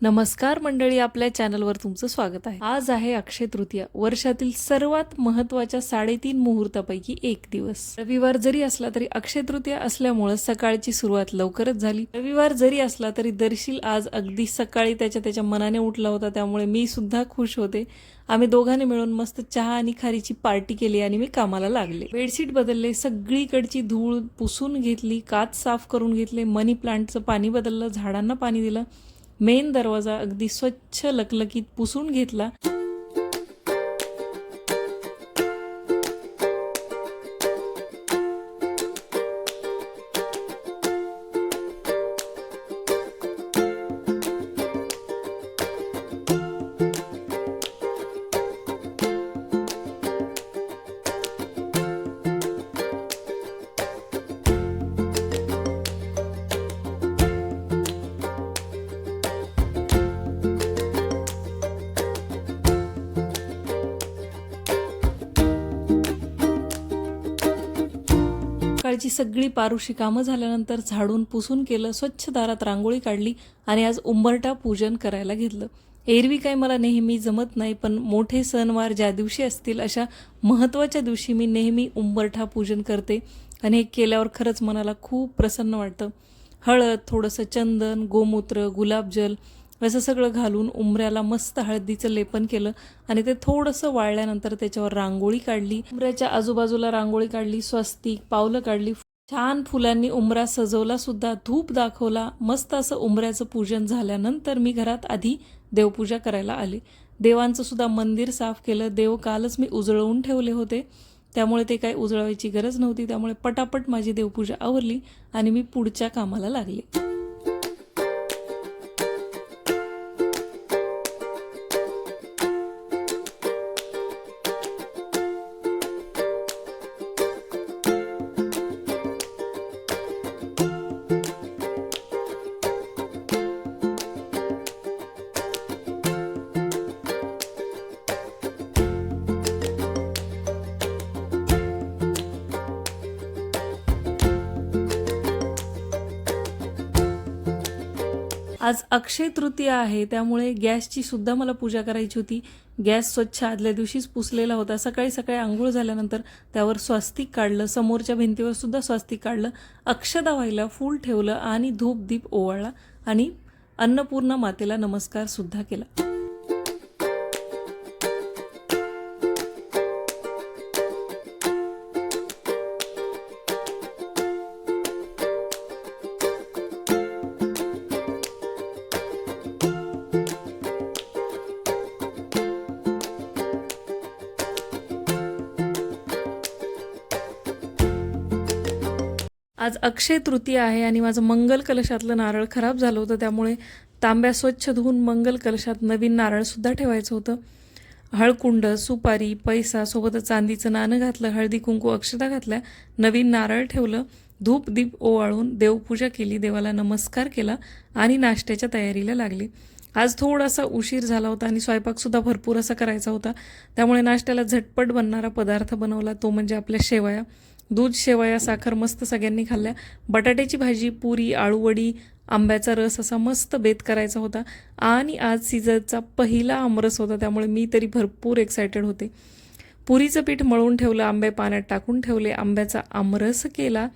नमस्कार मंडळी, आपल्या चॅनलवर तुमचं स्वागत आहे। आज आहे अक्षय तृतीया, वर्षातील सर्वात महत्त्वाच्या 3.5 मुहूर्तापैकी एक दिवस। रविवार जरी असला तरी अक्षय तृतीया असल्यामुळे सकाळची सुरुवात लवकरच झाली। रविवार जरी असला तरी दर्शील आज अगदी सकाळी त्याच्या मनाने उठला होता, त्यामुळे मी सुद्धा खुश होते। आम्ही दोघांनी मिळून मस्त चहा आणि खारीची पार्टी केली आणि मी कामाला लागले। बेडशीट बदलले, सगळीकडची धूळ पुसून घेतली, काच साफ करून घेतले, मनी प्लांटचं पाणी बदललं, झाडांना पाणी दिलं, मेन दरवाजा अगदी स्वच्छ लकलकीत पुसून घेतला। सकाळची सगळी पारुशी कामं झाल्यानंतर झाडून पुसून केलं, स्वच्छ दारात रांगोळी काढली आणि आज उंबरठा पूजन करायला घेतलं। एरवी काय मला नेहमी जमत नाही, पण मोठे सणवार ज्या दिवशी असतील अशा महत्त्वाच्या दिवशी मी नेहमी उंबरठा पूजन करते आणि हे केल्यावर खरंच मनाला खूप प्रसन्न वाटतं। हळद, थोडंसं चंदन, गोमूत्र, गुलाबजल असं सगळं घालून उंबऱ्याला मस्त हळदीचं लेपन केलं आणि ते थोडंसं वाळल्यानंतर त्याच्यावर रांगोळी काढली। उंबऱ्याच्या आजूबाजूला रांगोळी काढली, स्वस्तिक, पावलं काढली, छान फुलांनी उंबरा सजवला सुद्धा, धूप दाखवला। मस्त असं उंबऱ्याचं पूजन झाल्यानंतर मी घरात आधी देवपूजा करायला आले। देवांचं सुद्धा मंदिर साफ केलं। देव कालच मी उजळवून ठेवले होते, त्यामुळे ते काही उजळवायची गरज नव्हती, त्यामुळे पटापट माझी देवपूजा आवरली आणि मी पुढच्या कामाला लागले। आज अक्षय तृतीया आहे, त्यामुळे गॅसची सुद्धा मला पूजा करायची होती। गॅस स्वच्छ आदल्या दिवशीच पुसलेला होता। सकाळी सकाळी आंघोळ झाल्यानंतर त्यावर स्वस्तिक काढलं, समोरच्या भिंतीवर सुद्धा स्वस्तिक काढलं, अक्षदा व्हायला फूल ठेवलं आणि धूप दीप ओवाळला आणि अन्नपूर्णा मातेला नमस्कार सुद्धा केला। आज अक्षय तृतीया आहे आणि माझं मंगल कलशातलं नारळ खराब झालं होतं, त्यामुळे तांब्या स्वच्छ धुवून मंगल कलशात नवीन नारळसुद्धा ठेवायचं होतं। हळकुंड, सुपारी, पैसा, सोबतच चांदीचं नाणं घातलं, हळदी कुंकू अक्षता घातल्या, नवीन नारळ ठेवलं, धूप दीप ओवाळून देवपूजा केली, देवाला नमस्कार केला आणि नाश्त्याच्या तयारीला लागली। आज थोडासा उशीर झाला होता आणि स्वयंपाकसुद्धा भरपूर असा करायचा होता, त्यामुळे नाश्त्याला झटपट बनणारा पदार्थ बनवला, तो म्हणजे आपल्या शेवया। दूध, शेवया, साखर मस्त सगळ्यांनी खाल्ल्या। बटाट्याची भाजी, पुरी, आळूवडी, आंब्याचा रस असा मस्त बेत करायचा होता आणि आज सीझनचा पहिला आमरस होता, त्यामुळे मी तरी भरपूर एक्सायटेड होते। पुरीचं पीठ मळून ठेवलं, आंबे पाण्यात टाकून ठेवले, आंब्याचा आमरस केला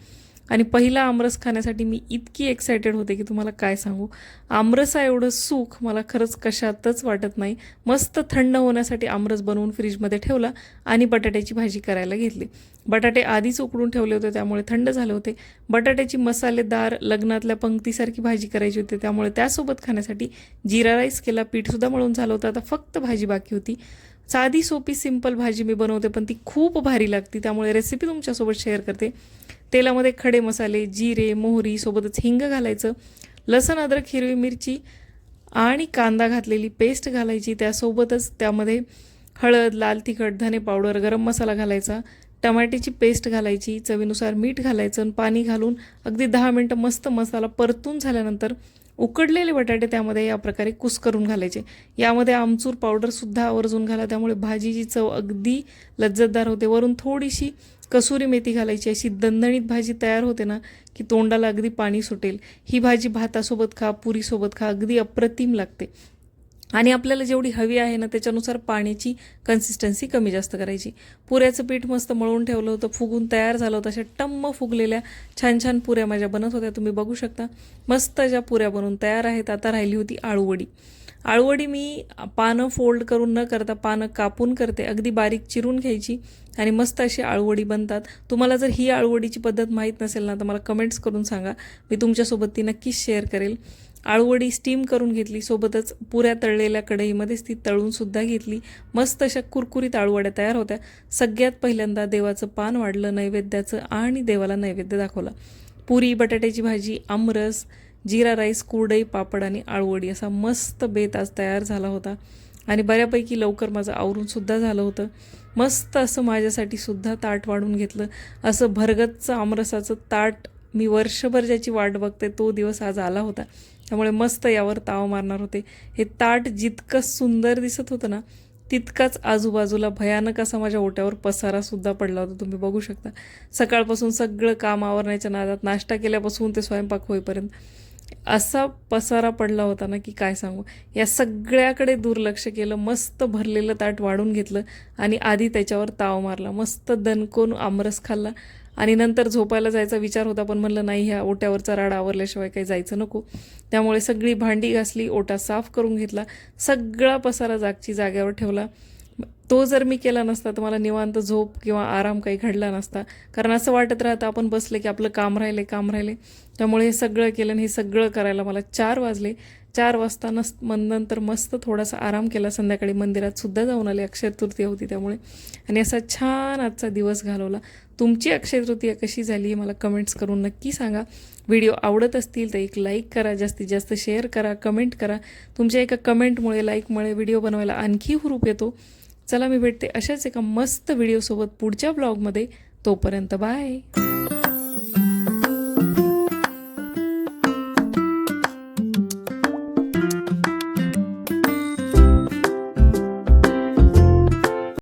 आणि पहिला आमरस खाण्यासाठी मी इतकी एक्सायटेड होते की तुम्हाला काय सांगू। आमरसा एवढं सुख मला खरंच कशातच वाटत नाही। मस्त थंड होण्यासाठी आमरस बनवून फ्रीजमध्ये ठेवला आणि बटाट्याची भाजी करायला घेतली। बटाटे आधीच उकडून ठेवले होते, त्यामुळे थंड झाले होते। बटाट्याची मसालेदार लग्नातल्या पंक्तीसारखी भाजी करायची होती, त्यामुळे त्यासोबत खाण्यासाठी जिरा राईस केला। पीठसुद्धा मळून झालं होतं, आता फक्त भाजी बाकी होती। साधी सोपी सिंपल भाजी मी बनवते, पण ती खूप भारी लागते, त्यामुळे रेसिपी तुमच्यासोबत शेअर करते। तेलामध्ये खडे मसाले, जिरे, मोहरी, सोबतच हिंग घालायचं, लसण, अद्रक, हिरवी मिरची आणि कांदा घातलेली पेस्ट घालायची, त्यासोबतच त्यामध्ये हळद, लाल तिखट, धने पावडर, गरम मसाला घालायचा, टमाट्याची पेस्ट घालायची, चवीनुसार मीठ घालायचं आणि पाणी घालून अगदी 10 मिनटं मस्त मसाला परतून झाल्यानंतर उकडलेले बटाटे त्यामध्ये या प्रकारे कुस्करून घालायचे। यामध्ये आमचूर पावडर सुद्धा आवर्जून घाला, त्यामुळे भाजीची चव अगदी लज्जतदार होते। वरून थोडीशी कसुरी मेथी घालायची, अशी दणदणीत भाजी तयार होते ना की तोंडाला अगदी पाणी सुटेल. ही भाजी भातासोबत खा, पुरीसोबत खा, अगदी अप्रतिम लागते. आणि आपल्याला जेवढी हवी आहे ना त्याच्यानुसार पाण्याची कन्सिस्टन्सी कमी जास्त करायची. पुऱ्याचं पीठ मस्त मळून ठेवलं होतं, फुगून तयार झालं होतं. अशा टम्म फुगलेल्या छान छान पुऱ्या माझ्या बनत होत्या, तुम्ही बघू शकता. मस्त ज्या पुऱ्या बनवून तयार आहेत. आता राहिली होती आळूवडी. आळूवडी मी पानं फोल्ड करून न करता पानं कापून करते, अगदी बारीक चिरून घ्यायची आणि मस्त अशी आळूवडी बनतात. तुम्हाला जर ही आळूवडीची पद्धत माहीत नसेल ना तर मला कमेंट्स करून सांगा, मी तुमच्यासोबत ती नक्कीच शेअर करेल. आळूवडी स्टीम करून घेतली, सोबतच पुऱ्या तळलेल्या कढईमध्येच ती तळूनसुद्धा घेतली. मस्त अशा कुरकुरीत आळूवड्या तयार होत्या. सगळ्यात पहिल्यांदा देवाचं पान वाढलं नैवेद्याचं आणि देवाला नैवेद्य दाखवला. पुरी, बटाट्याची भाजी, आमरस, जिरा राईस, कुरडई, पापड आणि आळूवडी असा मस्त बेत आज तयार झाला होता. आणि बऱ्यापैकी लवकर माझं आवरूनसुद्धा झालं होतं. मस्त असं माझ्यासाठी सुद्धा ताट वाढून घेतलं. असं भरगतचं आमरसाचं ताट मी वर्षभर ज्याची वाट बघते तो दिवस आज आला होता. त्यामुळे मस्त यावर ताव मारणार होते. हे ताट जितकं सुंदर दिसत होतं ना तितकाच आजूबाजूला भयानक असा माझ्या ओट्यावर पसारासुद्धा पडला होता, तुम्ही बघू शकता. सकाळपासून सगळं काम आवरण्याच्या नादात, नाश्ता केल्यापासून ते स्वयंपाक होईपर्यंत असा पसारा पडला होता ना की काय सांगू. या सगळ्याकडे दुर्लक्ष केलं. मस्त भरलेलं ताट वाढून घेतलं आणि आधी त्याच्यावर ताव मारला. मस्त दणकून आमरस खाल्ला आणि नंतर झोपायला जायचा विचार होता, पण म्हणलं नाही, ह्या ओट्यावरचा राडा आवरल्याशिवाय काही जायचं नको. त्यामुळे सगळी भांडी घासली, ओटा साफ करून घेतला, सगळा पसारा जागची जाग्यावर ठेवला. तो जर मी केला नसता तर मला निवांत झोप किंवा आराम काही घडला नसता. कारण असं वाटत राहतं आपण बसले की आपलं काम राहिले. त्यामुळे हे सगळं केलं आणि हे सगळं करायला मला 4 वाजले. 4 वाजता नंतर मस्त थोडासा आराम केला. संध्याकाळी मंदिरात सुद्धा जाऊन आले, अक्षय तृतीया होती त्यामुळे. आणि असा छान आजचा दिवस घालवला. तुमची अक्षय तृतीया कशी झाली मला कमेंट्स करून नक्की सांगा. व्हिडिओ आवडत असतील तर एक लाईक करा, जास्तीत जास्त शेअर करा, कमेंट करा. तुमच्या एका कमेंटमुळे, लाईकमुळे व्हिडिओ बनवायला आणखी हुरूप येतो. चला, मी भेटते अशाच एका मस्त व्हिडिओसोबत पुढच्या ब्लॉगमध्ये. तोपर्यंत बाय.